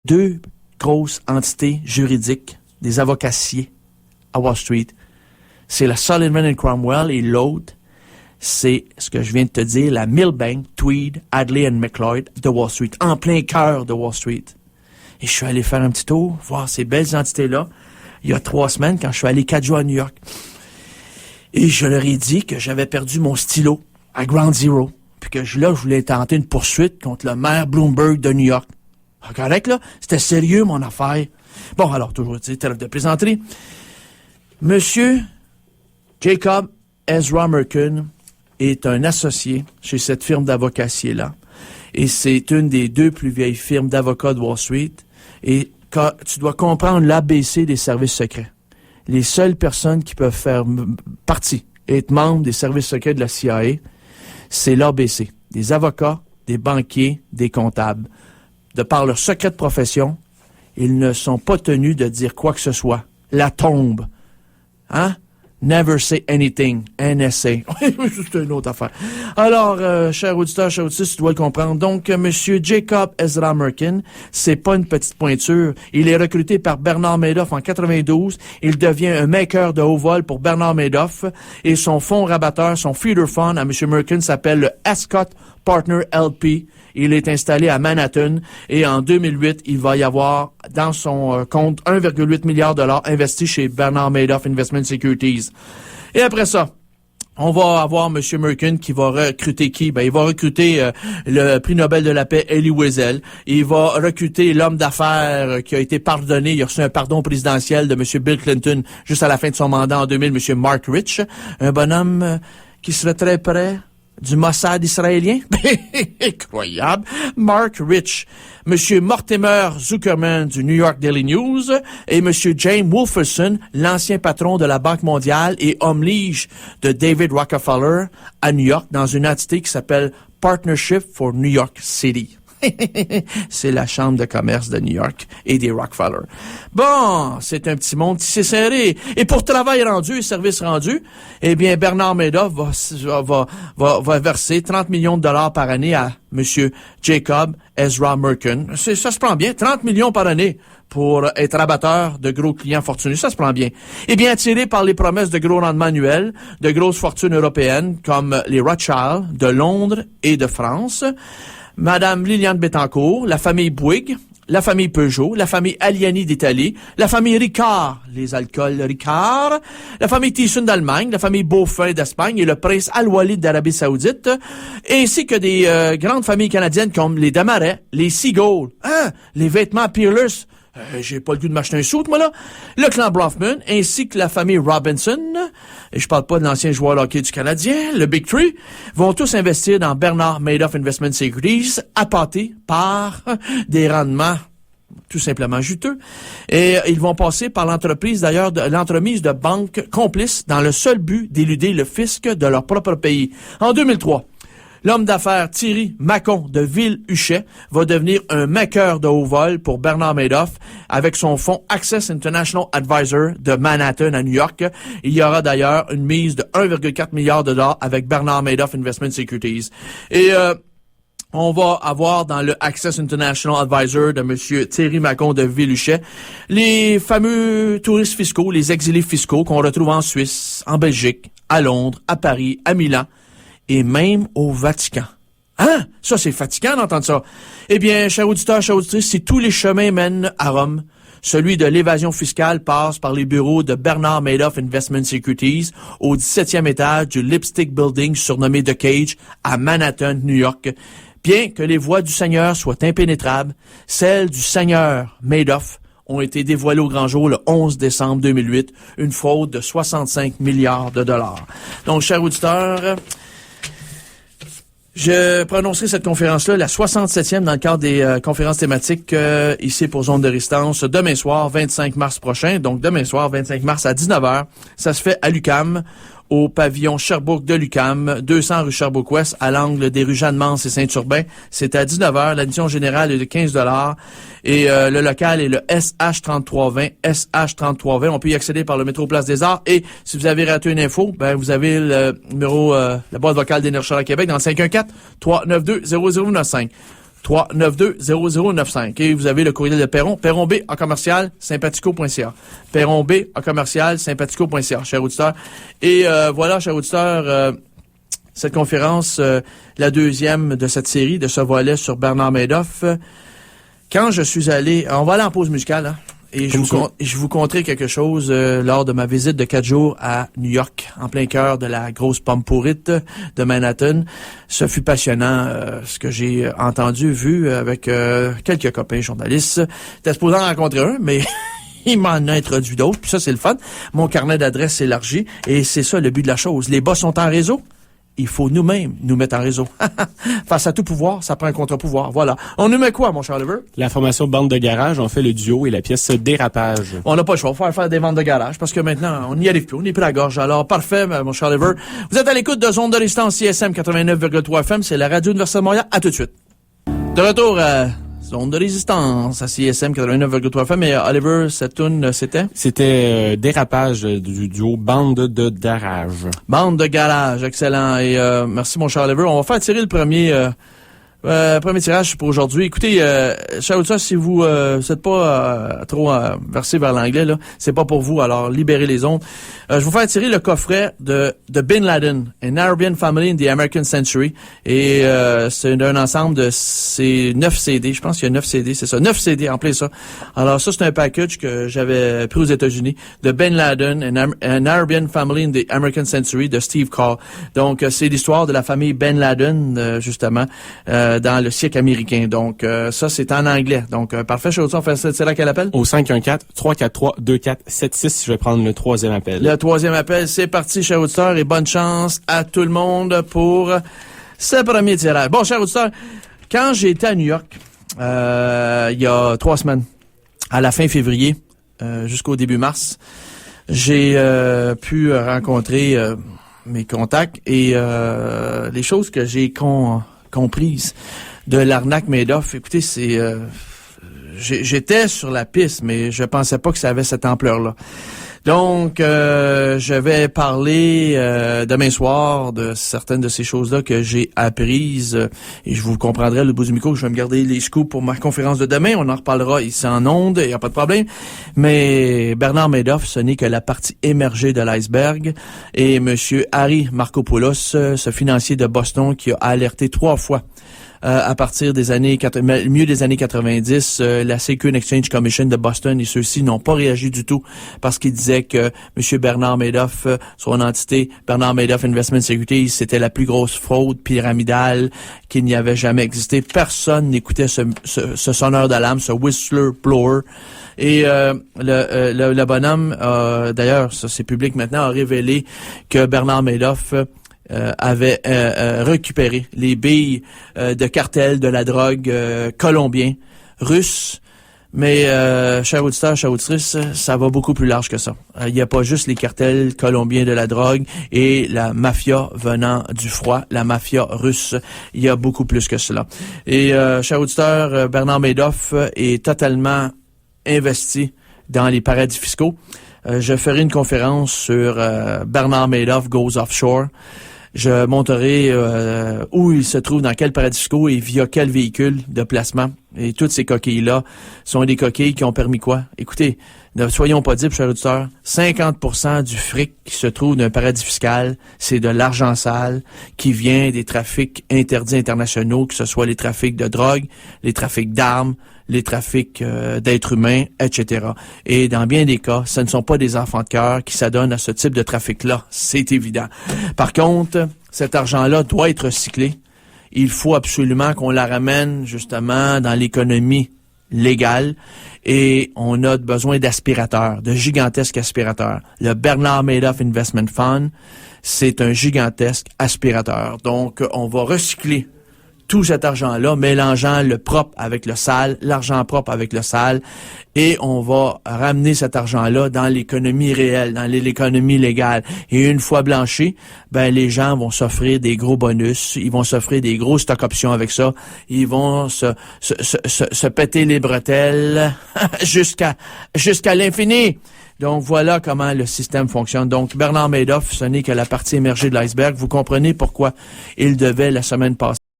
deux grosses entités juridiques, des avocaciers à Wall Street. C'est la Sullivan & Cromwell et l'autre, c'est ce que je viens de te dire, la Milbank, Tweed, Hadley & McLeod de Wall Street, en plein cœur de Wall Street. Et je suis allé faire un petit tour, voir ces belles entités-là, il y a 3 semaines, quand je suis allé 4 jours à New York. Et je leur ai dit que j'avais perdu mon stylo à Ground Zero, puis que je voulais tenter une poursuite contre le maire Bloomberg de New York. Correct, là? C'était sérieux, mon affaire. Bon, alors, toujours, tu sais, trêve de plaisanterie. Monsieur Jacob Ezra Merkin est un associé chez cette firme d'avocaciers-là. Et c'est une des 2 plus vieilles firmes d'avocats de Wall Street. Et tu dois comprendre l'ABC des services secrets. Les seules personnes qui peuvent faire partie et être membres des services secrets de la CIA, c'est l'ABC. Des avocats, des banquiers, des comptables. De par leur secret de profession, ils ne sont pas tenus de dire quoi que ce soit. La tombe. Hein? Never say anything. NSA. C'est une autre affaire. Alors, cher auditeur, cher auditrice, tu dois le comprendre. Donc, Monsieur Jacob Ezra Merkin, c'est pas une petite pointure. Il est recruté par Bernard Madoff en 92. Il devient un maker de haut vol pour Bernard Madoff. Et son fonds rabatteur, son feeder fund à Monsieur Merkin s'appelle le Ascot Partner LP. Il est installé à Manhattan et en 2008, il va y avoir dans son compte 1,8 milliard de dollars investi chez Bernard Madoff Investment Securities. Et après ça, on va avoir M. Merkin qui va recruter qui? Ben, il va recruter le prix Nobel de la paix, Elie Wiesel. Il va recruter l'homme d'affaires qui a été pardonné. Il a reçu un pardon présidentiel de M. Bill Clinton juste à la fin de son mandat en 2000, M. Mark Rich. Un bonhomme qui serait très près du Mossad israélien? Incroyable. Mark Rich. Monsieur Mortimer Zuckerman du New York Daily News et Monsieur James Wolferson, l'ancien patron de la Banque mondiale et homme lige de David Rockefeller à New York dans une entité qui s'appelle Partnership for New York City. C'est la chambre de commerce de New York et des Rockefeller. Bon, c'est un petit monde qui s'est serré. Et pour travail rendu et service rendu, eh bien, Bernard Madoff va verser 30 millions de dollars par année à Monsieur Jacob Ezra Merkin. Ça se prend bien, 30 millions par année pour être rabatteur de gros clients fortunés. Ça se prend bien. Eh bien, attiré par les promesses de gros rendements annuels, de grosses fortunes européennes comme les Rothschild de Londres et de France, Madame Liliane Bettencourt, la famille Bouygues, la famille Peugeot, la famille Aliani d'Italie, la famille Ricard, les alcools Ricard, la famille Thyssen d'Allemagne, la famille Beaufin d'Espagne et le prince Al-Walid d'Arabie Saoudite, ainsi que des grandes familles canadiennes comme les Desmarais, les Seagull, les vêtements Peerless, j'ai pas le goût de m'acheter un suit, moi, là. Le clan Bronfman, ainsi que la famille Robinson, et je parle pas de l'ancien joueur de hockey du Canadien, le Big Three, vont tous investir dans Bernard Madoff Investment Securities, appâtés par des rendements tout simplement juteux. Et ils vont passer par l'entremise de banques complices dans le seul but d'éluder le fisc de leur propre pays. En 2003, l'homme d'affaires Thierry Macon de Ville-Huchet va devenir un maker de haut vol pour Bernard Madoff avec son fonds Access International Advisor de Manhattan à New York. Il y aura d'ailleurs une mise de 1,4 milliard de dollars avec Bernard Madoff Investment Securities. Et on va avoir dans le Access International Advisor de Monsieur Thierry Macon de Ville-Huchet les fameux touristes fiscaux, les exilés fiscaux qu'on retrouve en Suisse, en Belgique, à Londres, à Paris, à Milan, et même au Vatican. Hein? Ça, c'est fatigant d'entendre ça. Eh bien, chers auditeurs, chers auditrices, si tous les chemins mènent à Rome, celui de l'évasion fiscale passe par les bureaux de Bernard Madoff Investment Securities au 17e étage du Lipstick Building surnommé The Cage à Manhattan, New York. Bien que les voies du Seigneur soient impénétrables, celles du Seigneur Madoff ont été dévoilées au grand jour le 11 décembre 2008, une fraude de 65 milliards de dollars. Donc, chers auditeurs, je prononcerai cette conférence-là, la 67e dans le cadre des conférences thématiques ici pour Zone de Résistance, demain soir, 25 mars prochain. Donc, demain soir, 25 mars à 19h. Ça se fait à l'UQAM, au pavillon Sherbrooke de l'UQAM, 200 rue Sherbrooke-Ouest, à l'angle des rues Jeanne-Mance et Saint-Urbain. C'est à 19h. L'admission générale est de 15 $ et le local est le SH3320. SH3320. On peut y accéder par le métro Place des Arts. Et si vous avez raté une info, ben vous avez le numéro, la boîte vocale d'Énergie à Québec dans le 514-392-0095. 392-0095. Et vous avez le courriel de Perron, perronb@sympathico.ca. perronb@sympathico.ca, chers auditeurs. Et voilà, chers auditeurs, cette conférence, la deuxième de cette série, de ce volet sur Bernard Madoff. Quand je suis allé, on va aller en pause musicale, hein, et je vous conterai quelque chose lors de ma visite de 4 jours à New York, en plein cœur de la grosse pomme pourrite de Manhattan. Ce fut passionnant, ce que j'ai entendu, vu avec quelques copains journalistes. J'étais supposé en rencontrer un, mais il m'en a introduit d'autres, puis ça, c'est le fun. Mon carnet d'adresses s'élargit, et c'est ça le but de la chose. Les boss sont en réseau. Il faut nous-mêmes nous mettre en réseau. Face à tout pouvoir, ça prend un contre-pouvoir. Voilà. On nous met quoi, mon cher Oliver? La formation Bande de garage, on fait le duo et la pièce Dérapage. On n'a pas le choix. Il faut faire des ventes de garage parce que maintenant, on n'y arrive plus. On n'est plus à la gorge. Alors, parfait, mon cher Oliver. Vous êtes à l'écoute de Zone de Résistance CSM 89,3 FM. C'est la radio Université de Montréal. À tout de suite. De retour à Zone de Résistance à CSM 89,3 FM. Et Oliver, cette tune, c'était? C'était Dérapage du duo Bande de garage. Bande de garage, excellent. Et merci, mon cher Oliver. On va faire tirer le premier tirage pour aujourd'hui. Écoutez, cher auditeur, si vous n'êtes pas trop versé vers l'anglais, là, c'est pas pour vous, alors libérez les ondes. Je vais vous faire tirer le coffret de Bin Laden, An Arabian Family in the American Century. Et c'est un ensemble de ces 9 CD. Je pense qu'il y a 9 CD, c'est ça. 9 CD, en plein ça. Alors ça, c'est un package que j'avais pris aux États-Unis de Bin Laden, An Arabian Family in the American Century de Steve Carr. Donc, c'est l'histoire de la famille Ben Laden, justement, dans le siècle américain. Donc, ça, c'est en anglais. Donc, parfait, chose, on fait ça. C'est là qu'elle appelle? Au 514-343-2476, je vais prendre le troisième appel. Le troisième appel, c'est parti, chers auditeurs, et bonne chance à tout le monde pour ce premier tirage. Bon, chers auditeurs, quand j'ai été à New York, il y a 3 semaines, à la fin février, jusqu'au début mars, j'ai pu rencontrer mes contacts et les choses que j'ai comprises de l'arnaque Madoff. Écoutez, j'étais sur la piste, mais je pensais pas que ça avait cette ampleur-là. Donc, je vais parler demain soir de certaines de ces choses-là que j'ai apprises et je vous comprendrai le bout du micro. Je vais me garder les scoops pour ma conférence de demain. On en reparlera ici en ondes, il n'y a pas de problème. Mais Bernard Madoff, ce n'est que la partie émergée de l'iceberg. Et Monsieur Harry Markopoulos, ce financier de Boston qui a alerté 3 fois à partir des années milieu des années 90, la Securities and Exchange Commission de Boston et ceux-ci n'ont pas réagi du tout parce qu'ils disaient que M. Bernard Madoff, son entité Bernard Madoff Investment Securities, c'était la plus grosse fraude pyramidale qu'il n'y avait jamais existé. Personne n'écoutait ce sonneur d'alarme, ce whistleblower. Et le bonhomme, d'ailleurs, ça c'est public maintenant, a révélé que Bernard Madoff avait récupéré les billes de cartels de la drogue colombien, russe. Mais, chers auditeurs, chères auditrices, ça va beaucoup plus large que ça. Il n'y a pas juste les cartels colombiens de la drogue et la mafia venant du froid, la mafia russe. Il y a beaucoup plus que cela. Et, chers auditeurs, Bernard Madoff est totalement investi dans les paradis fiscaux. Je ferai une conférence sur Bernard Madoff Goes Offshore. Je montrerai où il se trouve, dans quel paradis fiscaux et via quel véhicule de placement. Et toutes ces coquilles-là sont des coquilles qui ont permis quoi? Écoutez, ne soyons pas dupes, chers auditeurs, 50% du fric qui se trouve d'un paradis fiscal, c'est de l'argent sale qui vient des trafics interdits internationaux, que ce soit les trafics de drogue, les trafics d'armes, les trafics d'êtres humains, etc. Et dans bien des cas, ce ne sont pas des enfants de cœur qui s'adonnent à ce type de trafic-là, c'est évident. Par contre, cet argent-là doit être recyclé. Il faut absolument qu'on la ramène justement dans l'économie légale et on a besoin d'aspirateurs, de gigantesques aspirateurs. Le Bernard Madoff Investment Fund, c'est un gigantesque aspirateur. Donc, on va recycler tout cet argent-là, mélangeant le propre avec le sale, l'argent propre avec le sale, et on va ramener cet argent-là dans l'économie réelle, dans l'économie légale. Et une fois blanchi, ben les gens vont s'offrir des gros bonus, ils vont s'offrir des gros stock options avec ça, ils vont se péter les bretelles jusqu'à l'infini. Donc, voilà comment le système fonctionne. Donc, Bernard Madoff, ce n'est que la partie émergée de l'iceberg. Vous comprenez pourquoi il devait, la semaine passée,